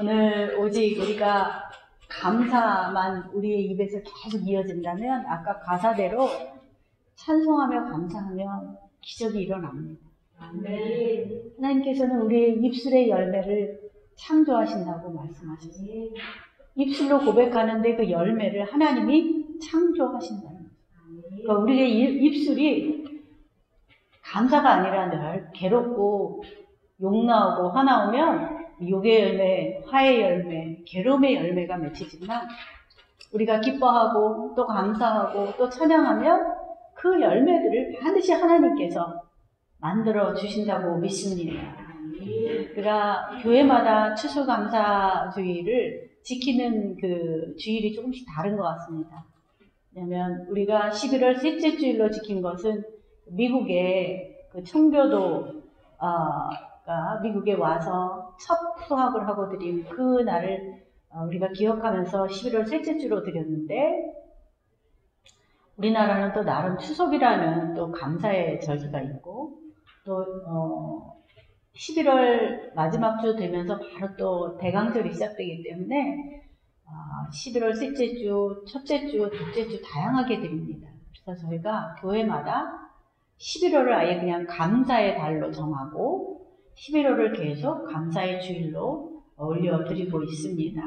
오늘 오직 우리가 감사만 우리의 입에서 계속 이어진다면 아까 가사대로 찬송하며 감사하면 기적이 일어납니다. 하나님께서는 우리의 입술의 열매를 창조하신다고 말씀하셨어요. 입술로 고백하는데 그 열매를 하나님이 창조하신다는 거예요. 그러니까 우리의 입술이 감사가 아니라 늘 괴롭고 욕 나오고 화 나오면 욕의 열매, 화의 열매, 괴로움의 열매가 맺히지만 우리가 기뻐하고 또 감사하고 또 찬양하면 그 열매들을 반드시 하나님께서 만들어 주신다고 믿습니다. 그러니까 교회마다 추수감사주의를 지키는 그 주일이 조금씩 다른 것 같습니다. 왜냐하면 우리가 11월 셋째 주일로 지킨 것은 미국의 그 청교도가 미국에 와서 첫 수학을 하고 드린 그 날을 우리가 기억하면서 11월 셋째 주로 드렸는데, 우리나라는 또 나름 추석이라는 또 감사의 절기가 있고, 또 11월 마지막 주 되면서 바로 또 대강절이 시작되기 때문에 11월 셋째 주, 첫째 주, 둘째 주 다양하게 드립니다. 그래서 저희가 교회마다 11월을 아예 그냥 감사의 달로 정하고 11월을 계속 감사의 주일로 올려드리고 있습니다.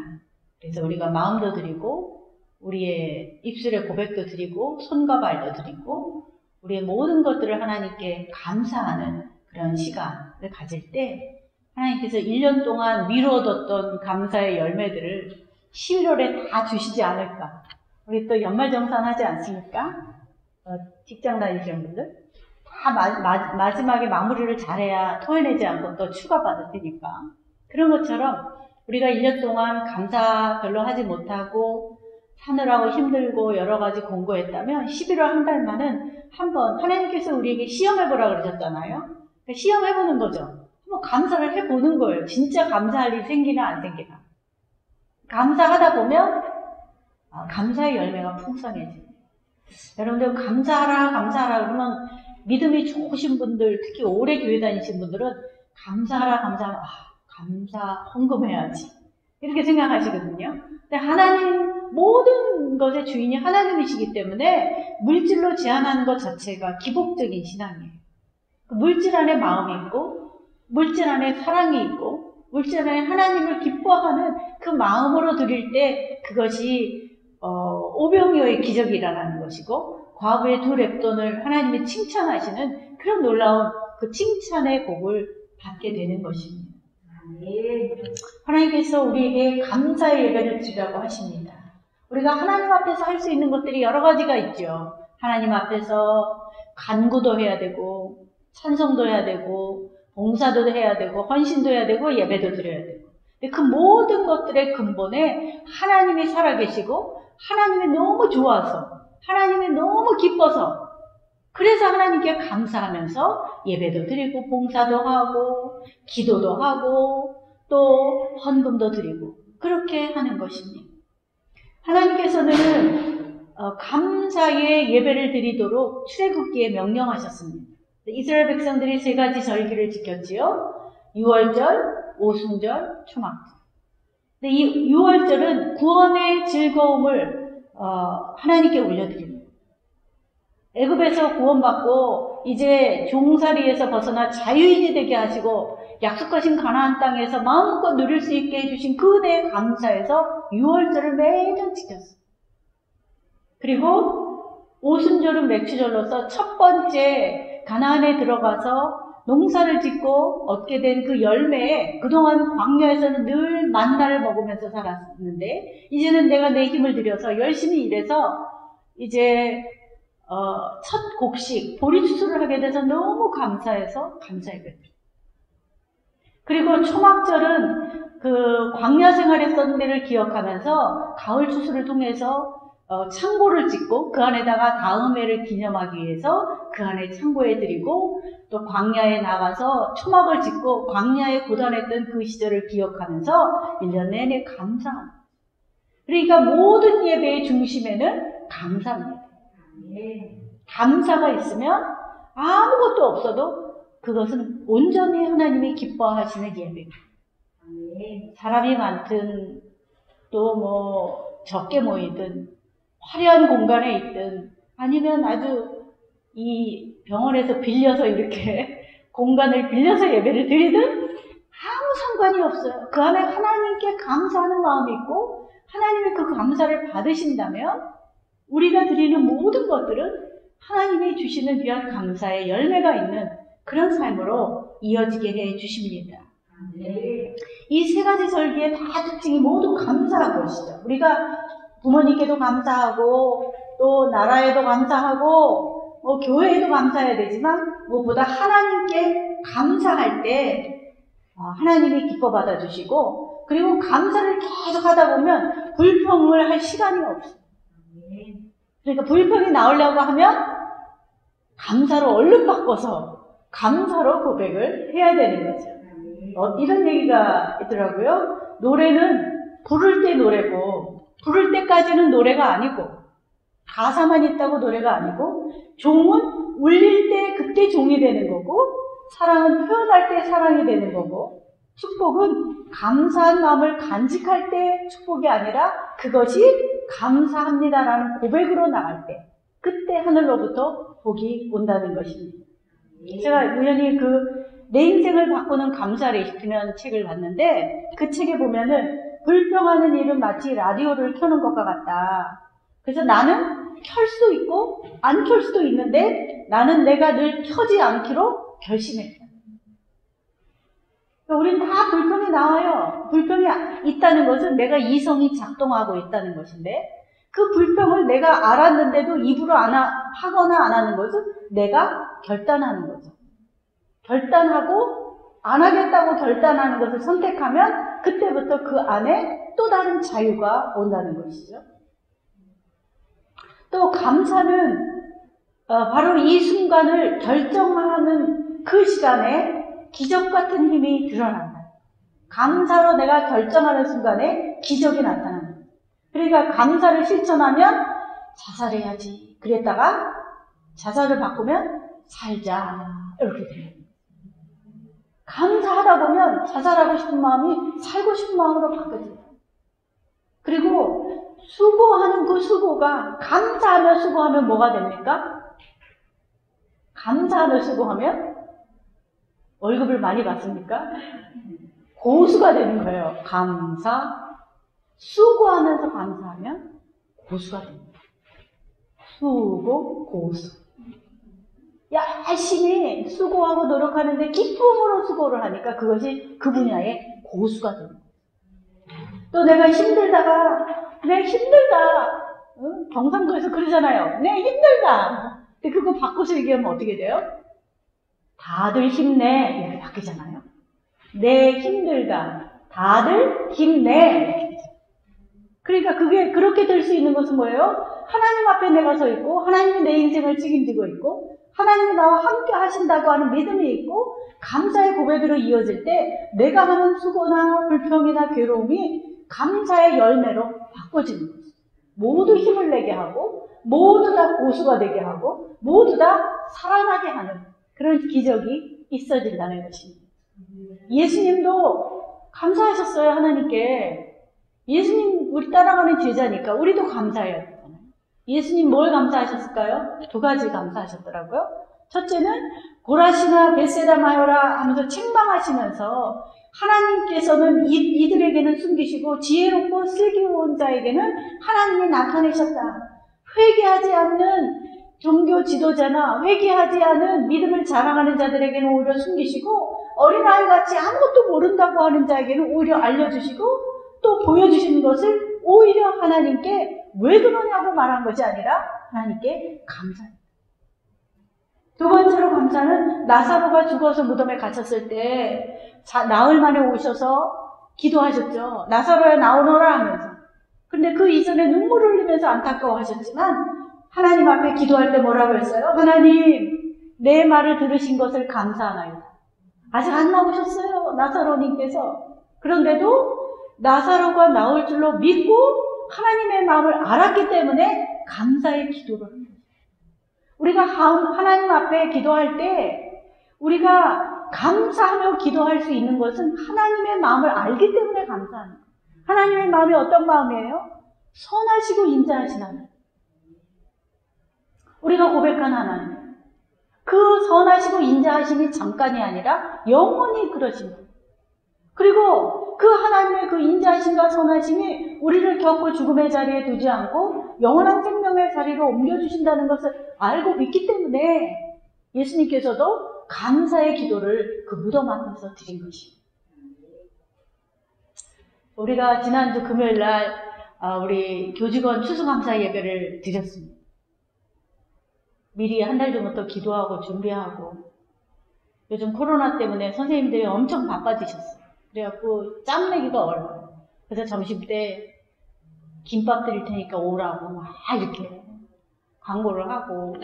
그래서 우리가 마음도 드리고 우리의 입술의 고백도 드리고 손과 발도 드리고 우리의 모든 것들을 하나님께 감사하는 그런 시간을 가질 때 하나님께서 1년 동안 미루어뒀던 감사의 열매들을 11월에 다 주시지 않을까. 우리 또 연말정산 하지 않습니까? 직장 다니시는 분들 다 마지막에 마무리를 잘해야 토해내지 않고 또 추가받을 테니까. 그런 것처럼 우리가 1년 동안 감사 별로 하지 못하고 사느라고 힘들고 여러 가지 공부했다면 11월 한 달만은 한번 하나님께서 우리에게 시험해보라 그러셨잖아요. 그러니까 시험해보는 거죠. 한번 감사를 해보는 거예요. 진짜 감사할 일이 생기나 안 생기나. 감사하다 보면 감사의 열매가 풍성해집니다. 여러분들 감사하라 그러면 믿음이 좋으신 분들, 특히 오래 교회 다니신 분들은 감사 헌금해야지 이렇게 생각하시거든요. 근데 하나님, 모든 것의 주인이 하나님이시기 때문에 물질로 제한하는 것 자체가 기복적인 신앙이에요. 물질 안에 마음이 있고 물질 안에 사랑이 있고 물질 안에 하나님을 기뻐하는 그 마음으로 드릴 때 그것이 오병이어의 기적이 일어나는 것이고 과부의 2렙돈을 하나님이 칭찬하시는 그런 놀라운 그 칭찬의 복을 받게 되는 것입니다. 하나님께서 우리에게 감사의 예배를 드리라고 하십니다. 우리가 하나님 앞에서 할 수 있는 것들이 여러 가지가 있죠. 하나님 앞에서 간구도 해야 되고 찬송도 해야 되고 봉사도 해야 되고 헌신도 해야 되고 예배도 드려야 되고. 근데 그 모든 것들의 근본에 하나님이 살아계시고 하나님이 너무 좋아서 하나님이 너무 기뻐서 그래서 하나님께 감사하면서 예배도 드리고 봉사도 하고 기도도 하고 또 헌금도 드리고 그렇게 하는 것입니다. 하나님께서는 감사의 예배를 드리도록 출애굽기에 명령하셨습니다. 이스라엘 백성들이 3가지 절기를 지켰지요. 유월절, 오순절, 초막절. 근데 이 유월절은 구원의 즐거움을 하나님께 올려드립니다. 애굽에서 구원받고 이제 종살이에서 벗어나 자유인이 되게 하시고 약속하신 가나안 땅에서 마음껏 누릴 수 있게 해주신 그 은혜에 감사해서 유월절을 매년 지켰어요. 그리고 오순절은 맥추절로서 첫 번째 가나안에 들어가서 농사를 짓고 얻게 된 그 열매에 그동안 광야에서는 늘 만나를 먹으면서 살았는데 이제는 내가 내 힘을 들여서 열심히 일해서 이제 첫 곡식 보리추수를 하게 돼서 너무 감사해서 감사예배드립니다. 그리고 초막절은 그 광야 생활했던 데를 기억하면서 가을 추수를 통해서 창고를 짓고 그 안에다가 다음 해를 기념하기 위해서 그 안에 창고에 드리고 또 광야에 나가서 초막을 짓고 광야에 고단했던 그 시절을 기억하면서 1년 내내 감사합니다. 그러니까 모든 예배의 중심에는 감사입니다. 감사가 있으면 아무것도 없어도 그것은 온전히 하나님이 기뻐하시는 예배입니다. 사람이 많든 또 뭐 적게 모이든 화려한 공간에 있든 아니면 아주 이 병원에서 빌려서 이렇게 공간을 빌려서 예배를 드리든 아무 상관이 없어요. 그 안에 하나님께 감사하는 마음이 있고 하나님의 그 감사를 받으신다면 우리가 드리는 모든 것들은 하나님이 주시는 귀한 감사의 열매가 있는 그런 삶으로 이어지게 해 주십니다. 이 세 가지 절기의 다 특징이 모두 감사한 것이죠. 우리가 부모님께도 감사하고 또 나라에도 감사하고 교회에도 감사해야 되지만 무엇보다 하나님께 감사할 때 하나님이 기뻐 받아주시고 그리고 감사를 계속 하다 보면 불평을 할 시간이 없어요. 그러니까 불평이 나오려고 하면 감사로 얼른 바꿔서 감사로 고백을 해야 되는 거죠. 이런 얘기가 있더라고요. 노래는 부를 때 노래고 부를 때까지는 노래가 아니고 가사만 있다고 노래가 아니고 종은 울릴 때 그때 종이 되는 거고 사랑은 표현할 때 사랑이 되는 거고 축복은 감사한 마음을 간직할 때 축복이 아니라 그것이 감사합니다라는 고백으로 나갈 때 그때 하늘로부터 복이 온다는 것입니다. 제가 우연히 내 인생을 바꾸는 감사 레시피라는 책을 봤는데 그 책에 보면은 불평하는 일은 마치 라디오를 켜는 것과 같다. 그래서 나는 켤 수도 있고 안 켤 수도 있는데 나는 내가 늘 켜지 않기로 결심했다. 우리는 다 불평이 나와요. 불평이 있다는 것은 내가 이성이 작동하고 있다는 것인데 그 불평을 내가 알았는데도 입으로 하거나 안 하는 것은 내가 결단하는 거죠. 결단하고 안 하겠다고 결단하는 것을 선택하면 그때부터 그 안에 또 다른 자유가 온다는 것이죠. 또 감사는 바로 이 순간을 결정하는 그 시간에 기적 같은 힘이 드러난다. 감사로 내가 결정하는 순간에 기적이 나타난다. 그러니까 감사를 실천하면 자살해야지 그랬다가 자살을 바꾸면 살자 이렇게 돼요. 감사하다 보면 자살하고 싶은 마음이 살고 싶은 마음으로 바뀌어져요. 그리고 수고하는 그 수고가 감사하며 수고하면 뭐가 됩니까? 감사하며 수고하면 월급을 많이 받습니까? 고수가 되는 거예요. 수고하면서 감사하면 고수가 됩니다. 수고, 고수. 열심히 수고하고 노력하는데 기쁨으로 수고를 하니까 그것이 그 분야의 고수가 됩니다. 또 내가 힘들다가 경상도에서 그러잖아요. 힘들다. 근데 그거 바꿔서 얘기하면 어떻게 돼요? 다들 힘내 이렇게 바뀌잖아요. 힘들다. 다들 힘내. 그러니까 그게 그렇게 될 수 있는 것은 뭐예요? 하나님 앞에 내가 서 있고 하나님이 내 인생을 책임지고 있고 하나님이 나와 함께 하신다고 하는 믿음이 있고 감사의 고백으로 이어질 때 내가 하는 수고나 불평이나 괴로움이 감사의 열매로 바꿔지는 거죠. 모두 힘을 내게 하고 모두 다 고수가 되게 하고 모두 다 살아나게 하는 그런 기적이 있어진다는 것입니다. 예수님도 감사하셨어요. 하나님께. 예수님 우리 따라가는 제자니까 우리도 감사해야 되잖아요. 예수님 뭘 감사하셨을까요? 2가지 감사하셨더라고요. 첫째는 고라시나 벳세다 마요라 하면서 책망하시면서 하나님께서는 이들에게는 숨기시고 지혜롭고 슬기로운 자에게는 하나님이 나타내셨다. 회개하지 않는 종교 지도자나 회개하지 않은 믿음을 자랑하는 자들에게는 오히려 숨기시고 어린아이같이 아무것도 모른다고 하는 자에게는 오히려 알려주시고 또 보여주시는 것을 오히려 하나님께 왜 그러냐고 말한 것이 아니라 하나님께 감사합니다. 2번째로 감사는 나사로가 죽어서 무덤에 갇혔을 때 나흘 만에 오셔서 기도하셨죠. 나사로야 나오너라 하면서. 근데 그 이전에 눈물을 흘리면서 안타까워하셨지만 하나님 앞에 기도할 때 뭐라고 했어요? 하나님 내 말을 들으신 것을 감사하나이다. 아직 안 나오셨어요. 나사로님께서. 그런데도 나사로가 나올 줄로 믿고 하나님의 마음을 알았기 때문에 감사의 기도를 합니다. 우리가 하나님 앞에 기도할 때 우리가 감사하며 기도할 수 있는 것은 하나님의 마음을 알기 때문에 감사하는 거예요. 하나님의 마음이 어떤 마음이에요? 선하시고 인자하신 하나님. 우리가 고백한 하나님. 그 선하시고 인자하심이 잠깐이 아니라 영원히 그러신 거예요. 그리고 그 하나님의 그 인자하심과 선하심이 우리를 결코 죽음의 자리에 두지 않고 영원한 생명의 자리로 옮겨주신다는 것을 알고 믿기 때문에 예수님께서도 감사의 기도를 그 무덤 앞에서 드린 것입니다. 우리가 지난주 금요일 날 우리 교직원 추수감사 예배를 드렸습니다. 미리 한 달 전부터 기도하고 준비하고 요즘 코로나 때문에 선생님들이 엄청 바빠지셨어요. 그래갖고 짬 내기가 어려워요. 그래서 점심때 김밥 드릴 테니까 오라고 막 이렇게 광고를 하고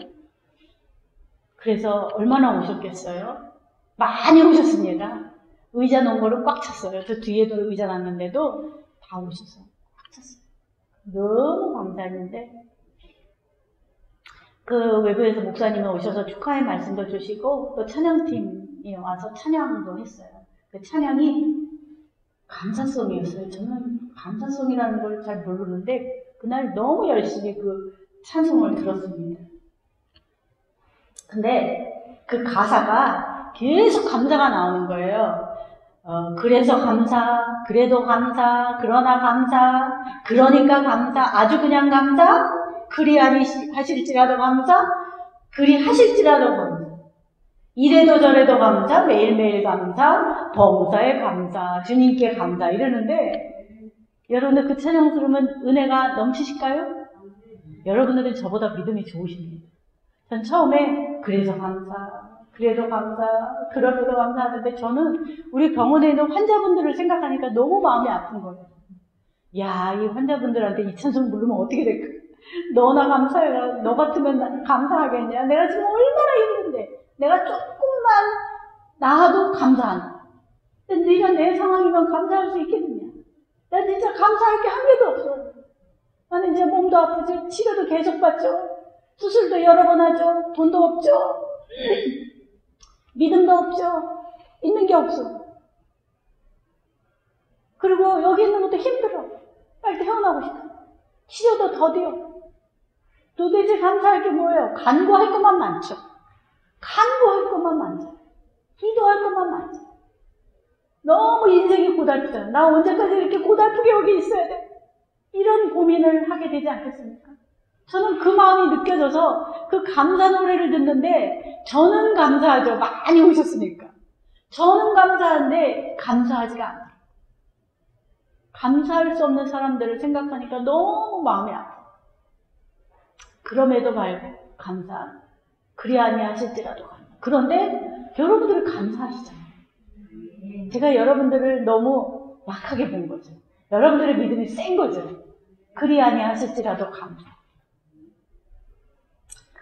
그래서 얼마나 오셨겠어요? 많이 오셨습니다. 의자 놓은 거를 꽉 찼어요. 저 뒤에도 의자 놨는데도 다 오셨어요. 꽉 찼어요. 너무 감사했는데 그 외부에서 목사님이 오셔서 축하의 말씀도 주시고 또 찬양팀이 와서 찬양도 했어요. 그 찬양이 감사송이었어요. 저는 감사송이라는 걸 잘 모르는데 그날 너무 열심히 그 찬송을 들었습니다. 근데 그 가사가 계속 감사가 나오는 거예요. 그래서 감사, 그래도 감사, 그러나 감사, 그러니까 감사, 아주 그냥 감사, 그리 하실지라도 감사, 그리 하실지라도 감사. 이래도 저래도 감사, 매일매일 감사, 범사에 감사, 주님께 감사 이러는데 여러분들 그 찬양 들으면 은혜가 넘치실까요? 여러분들은 저보다 믿음이 좋으십니다. 전 처음에 그래서 감사, 그래도 감사, 그러려도 감사하는데 저는 우리 병원에 있는 환자분들을 생각하니까 너무 마음이 아픈 거예요. 야, 이 환자분들한테 이 찬송 부르면 어떻게 될까? 너나 감사해라. 너 같으면 감사하겠냐? 내가 지금 얼마나 힘든데 내가 조금만 나아도 감사한다. 근데 네가 내 상황이면 감사할 수 있겠느냐? 나 진짜 감사할 게 한 개도 없어. 나는 이제 몸도 아프죠. 치료도 계속 받죠. 수술도 여러 번 하죠. 돈도 없죠. 믿음도 없죠. 있는 게 없어. 그리고 여기 있는 것도 힘들어. 빨리 태어나고 싶어. 치료도 더디어. 도대체 감사할 게 뭐예요? 간구할 것만 많죠. 간구할 것만 많죠. 기도할 것만 많죠. 너무 인생이 고달프잖아. 나 언제까지 이렇게 고달프게 여기 있어야 돼? 이런 고민을 하게 되지 않겠습니까? 저는 그 마음이 느껴져서 그 감사 노래를 듣는데 저는 감사하죠. 많이 오셨으니까. 저는 감사한데 감사하지가 않아요. 감사할 수 없는 사람들을 생각하니까 너무 마음이 아파요. 그럼에도 말고 감사. 그리 아니하실지라도 감사. 그런데 여러분들은 감사하시잖아요. 제가 여러분들을 너무 약하게 본 거죠. 여러분들의 믿음이 센 거죠. 그리 아니하실지라도 감사.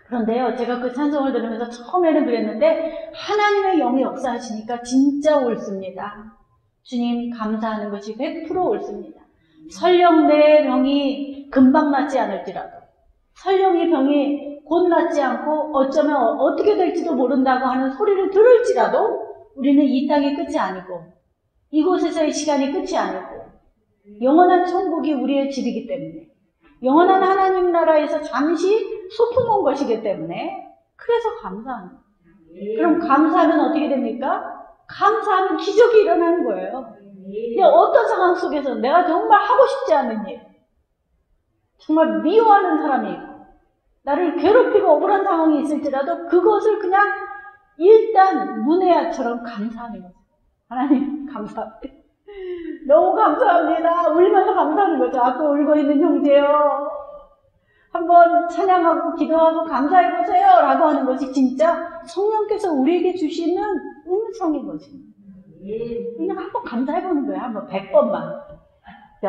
그런데요, 제가 그 찬송을 들으면서 처음에는 그랬는데 하나님의 영이 역사하시니까 진짜 옳습니다. 주님 감사하는 것이 100% 옳습니다. 설령 내 병이 금방 낫지 않을지라도 설령 이 병이 곧 낫지 않고 어쩌면 어떻게 될지도 모른다고 하는 소리를 들을지라도 우리는 이 땅이 끝이 아니고 이곳에서의 시간이 끝이 아니고 영원한 천국이 우리의 집이기 때문에 영원한 하나님 나라에서 잠시 소풍 온 것이기 때문에 그래서 감사합니다. 그럼 감사하면 어떻게 됩니까? 감사하면 기적이 일어나는 거예요. 근데 어떤 상황 속에서 내가 정말 하고 싶지 않은 일, 정말 미워하는 사람이 있고 나를 괴롭히고 억울한 상황이 있을지라도 그것을 그냥 일단 문혜야처럼 감사하는 거죠. 하나님 감사합니다. 너무 감사합니다. 울면서 감사하는 거죠. 아까 울고 있는 형제요. 한번 찬양하고 기도하고 감사해보세요 라고 하는 것이 진짜 성령께서 우리에게 주시는 음성인 것입니다. 그냥 한번 감사해보는 거예요. 한번 100번만.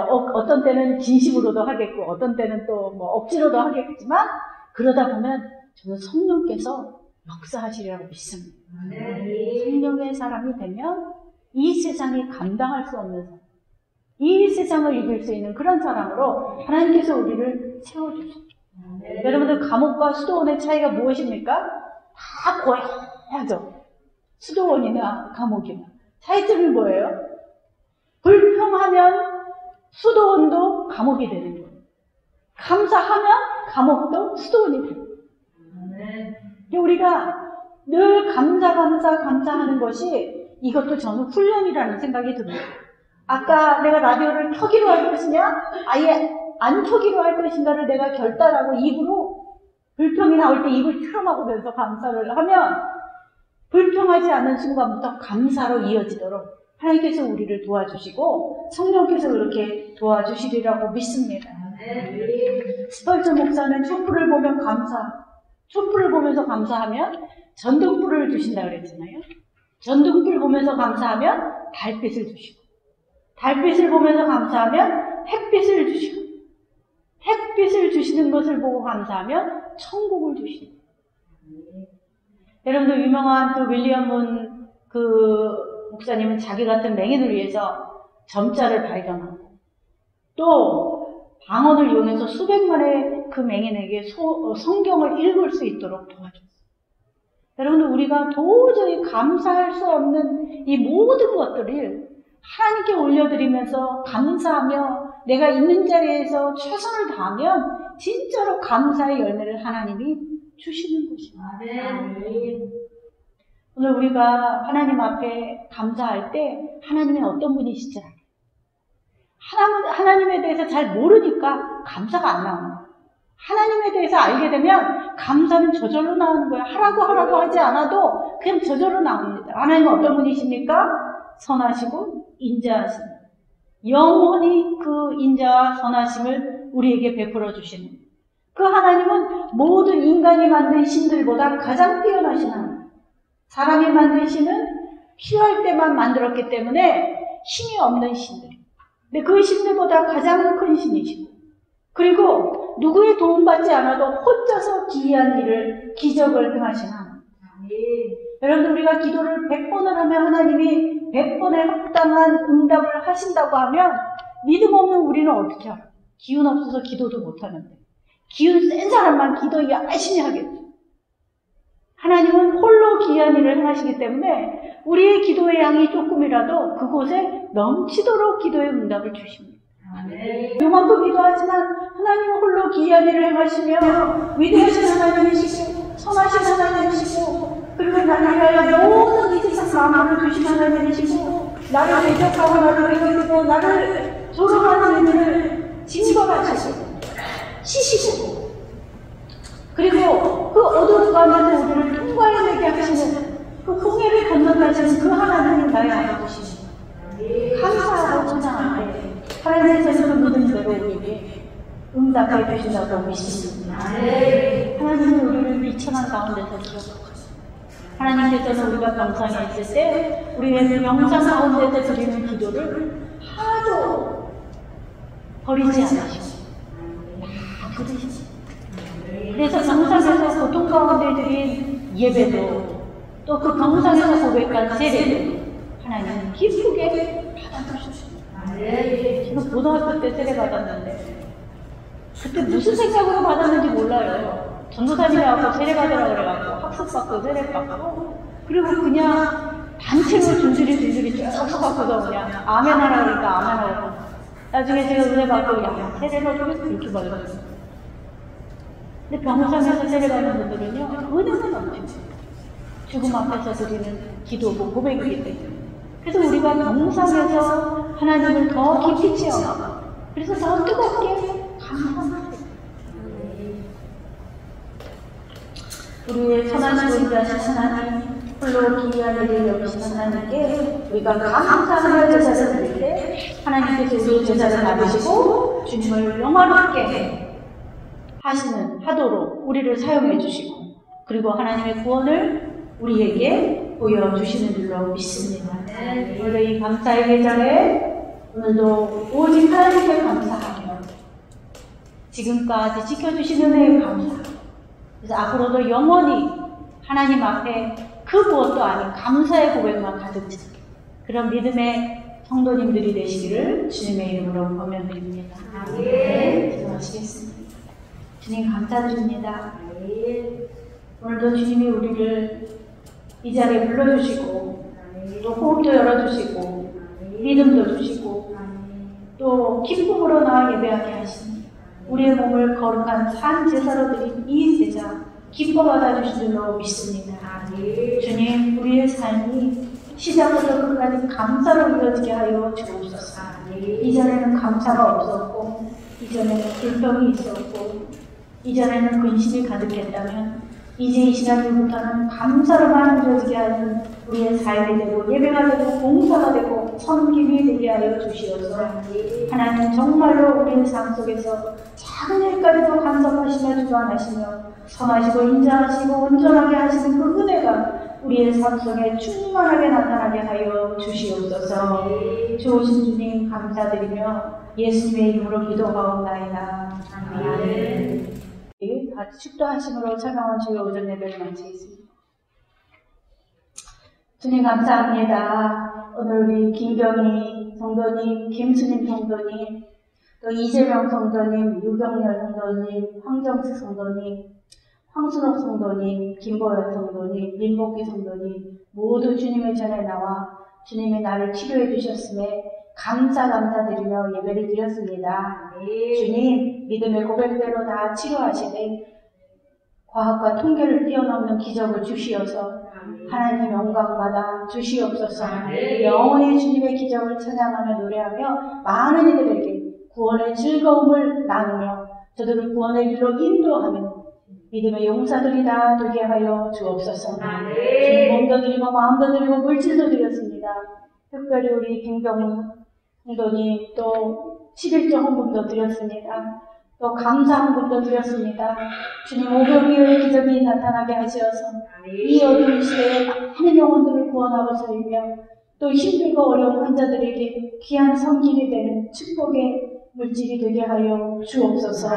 어떤 때는 진심으로도 하겠고 어떤 때는 또 뭐 억지로도 하겠지만 그러다 보면 저는 성령께서 역사하시리라고 믿습니다. 성령의 사람이 되면 이 세상이 감당할 수 없는 사람, 이 세상을 이길 수 있는 그런 사람으로 하나님께서 우리를 세워주십니다. 여러분들 감옥과 수도원의 차이가 무엇입니까? 다 고요하죠. 수도원이나 감옥이나. 차이점이 뭐예요? 불평하면 수도원도 감옥이 되는 거예요. 감사하면 감옥도 수도원이 되는 거예요. 우리가 늘 감사하는 것이 이것도 저는 훈련이라는 생각이 듭니다. 아까 내가 라디오를 켜기로 할 것이냐 아예 안 켜기로 할 것인가를 내가 결단하고 입으로 불평이 나올 때 입을 틀어막으면서 감사를 하면 불평하지 않는 순간부터 감사로 이어지도록 하나님께서 우리를 도와주시고 성령께서 그렇게 도와주시리라고 믿습니다. 스펄전 목사는 촛불을 보면 촛불을 보면서 감사하면 전등불을 주신다 그랬잖아요. 전등불 보면서 감사하면 달빛을 주시고, 달빛을 보면서 감사하면 햇빛을 주시고, 햇빛을 주시는 것을 보고 감사하면 천국을 주시고. 여러분도 유명한 그 윌리엄 문 목사님은 자기 같은 맹인을 위해서 점자를 발견하고 또 방언을 이용해서 수백만의 그 맹인에게 성경을 읽을 수 있도록 도와줬어요. 여러분들 우리가 도저히 감사할 수 없는 이 모든 것들을 하나님께 올려드리면서 감사하며 내가 있는 자리에서 최선을 다하면 진짜로 감사의 열매를 하나님이 주시는 것입니다. 오늘 우리가 하나님 앞에 감사할 때 하나님이 어떤 분이신지 알아요. 하나님에 대해서 잘 모르니까 감사가 안 나오는 거예요. 하나님에 대해서 알게 되면 감사는 저절로 나오는 거예요. 하라고 하지 않아도 그냥 저절로 나옵니다. 하나님은 어떤 분이십니까? 선하시고 인자하십니다. 영원히 그 인자와 선하심을 우리에게 베풀어 주시는 그 하나님은 모든 인간이 만든 신들보다 가장 뛰어나신 하나님. 사람이 만든 신은 필요할 때만 만들었기 때문에 힘이 없는 신들. 근데 그 신들보다 가장 큰 신이시고, 그리고 누구의 도움받지 않아도 혼자서 기이한 일을, 기적을 행하신 하나님. 여러분들 우리가 기도를 100번을 하면 하나님이 100번에 합당한 응답을 하신다고 하면 믿음 없는 우리는 어떻게 알아요? 기운 없어서 기도도 못하는데 기운 센 사람만 기도 열심히 하겠죠. 하나님은 홀로 기이한 일을 행하시기 때문에 우리의 기도의 양이 조금이라도 그곳에 넘치도록 기도의 응답을 주십니다. 요만큼 기도하지만 하나님은 홀로 기이한 일을 행하시며 위대하신 하나님이시고 선하신 하나님이시고 그리고 나를 위하여 모든 이 세상 만물을 주신 하나님이시고 나를 대적하고 나를 배교하고 나를 조롱하는 이들을 징벌하시고 치시고 그리고 그 어두운 가운데서 우리를 통과해내게 하시는 그 홍해를 건너가시는 그 하나님이 나의 아버지시고 감사하고 찬양할 때 하나님께서는 그 믿음대로 우리에게 응답해 주신다고 믿습니다. 하나님은 우리를 비천한 가운데서 기억하고 하나님께서는 우리가 병상에 있을 때 우리의 병상 가운데서 드리는 기도를 하나도 버리지 않으시고 다 들으시고 그래서 병상에서 고통 가운데 드린 예배도 또 그 병상에서 고백한 세례도 하나님은 기쁘게 받아주셨습니다. 제가 고등학교 때 세례 받았는데 그때 무슨 생각으로 받았는지 몰라요. 전도사님이라고 세례 받으라고 그래갖고 학습받고 세례 받고 그리고 그냥 단체로 줄줄이 쭉 받고서 그냥 아멘 하라 그러니까 아멘 하라고 나중에 제가 은혜 받고 야 세례를 어떻게 그렇게 받았어요. 근데 병상에서 세례 받는 분들은요 은혜가 넘치죠. 죽음 앞에서 드리는 기도고 고백이기 때문에 그래서 우리가 병상에서 하나님을 더 깊이 체험하고 그래서 더 뜨겁게 감사합니다. 우리의 선하시고 인자하신 하나님 홀로 기이한 일을 여기신 하나님께 우리가 감사하는 제사를 드릴 때 하나님께서 우리 제사를 받으시고 주님을 영화롭게 하도록 우리를 사용해 주시고 그리고 하나님의 구원을 우리에게 보여주시는 줄로 믿습니다. 오늘 이 감사의 계절에 오늘도 오직 하나님께 감사하며 지금까지 지켜주신 은혜에 감사하고 그래서 앞으로도 영원히 하나님 앞에 그 무엇도 아닌 감사의 고백만 가득 찬 그런 믿음의 성도님들이 되시기를 주님의 이름으로 권면드립니다. 기도하시겠습니다. 주님 감사드립니다. 오늘도 주님이 우리를 이 자리에 불러주시고 또 호흡도 열어주시고 믿음도 주시고 또 기쁨으로 나와 예배하게 하시니 우리의 몸을 거룩한 산 제사로 드린 이 제사 기뻐 받아주신 줄로 믿습니다. 주님, 우리의 삶이 시작부터 끝까지 감사로 이어지게 하여 주옵소서. 이전에는 감사가 없었고 이전에는 불평이 있었고 이전에는 근심이 가득했다면 이제 이 시간부터는 감사로만 이어지게 하는 우리의 삶이 되고 예배가 되고 봉사가 되고 섬김이 되게 하여 주시옵소서. 하나님 정말로 우리의 삶 속에서 작은 일까지도 간섭하시며 주관하시며 선하시고 인자하시고 온전하게 하시는 그 은혜가 우리의 삶 속에 충만하게 나타나게 하여 주시옵소서. 좋으신 주님 감사드리며 예수님의 이름으로 기도하옵나이다. 아멘. 같이 축도하심으로 찬양한 주의 오전 예배를 마치겠습니다. 주님 감사합니다. 오늘 우리 김경희 성도님, 김수님 성도님, 또 이재명 성도님, 유경렬 성도님, 황정수 성도님, 황순옥 성도님, 김보현 성도님, 민복기 성도님 모두 주님의 전에 나와 주님이 나를 치료해 주셨음에 감사드리며 예배를 드렸습니다. 주님, 믿음의 고백대로 다 치료하시되 과학과 통계를 뛰어넘는 기적을 주시어서 하나님 영광받아 주시옵소서. 영원히 주님의 기적을 찬양하며 노래하며 많은 이들에게 구원의 즐거움을 나누며 저들을 구원의 길로 인도하며 믿음의 용사들이 다 되게 하여 주옵소서. 주님 몸도 드리고 마음도 드리고 물질도 드렸습니다. 특별히 우리 김경훈 성도님 또 11조 헌금도 드렸습니다. 또 감사 헌금도 드렸습니다. 주님 오병이어의 기적이 나타나게 하시어서 이 어두운 시대에 많은 영혼들을 구원하고 살리며 또 힘들고 어려운 환자들에게 귀한 섬김이 되는 축복의 물질이 되게 하여 주옵소서.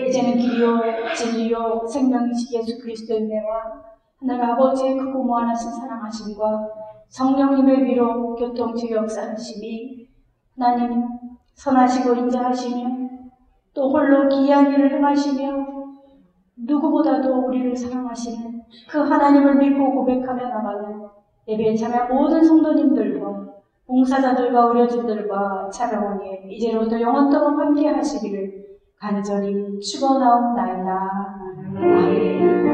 이제는 길이요 진리요 생명이신 예수 그리스도의 은혜와 하늘 아버지의 크고 무한하신 사랑하심과 성령님의 위로 교통체 역사하심이 하나님 선하시고 인자하시며 또 홀로 기이한 일을 행하시며 누구보다도 우리를 사랑하시는 그 하나님을 믿고 고백하며 나가는 예배에 참여한 모든 성도님들과 봉사자들과 의료진들과 차병원에 이제로부터 영원토록 함께 하시기를 간절히 축원하옵나이다. 아멘.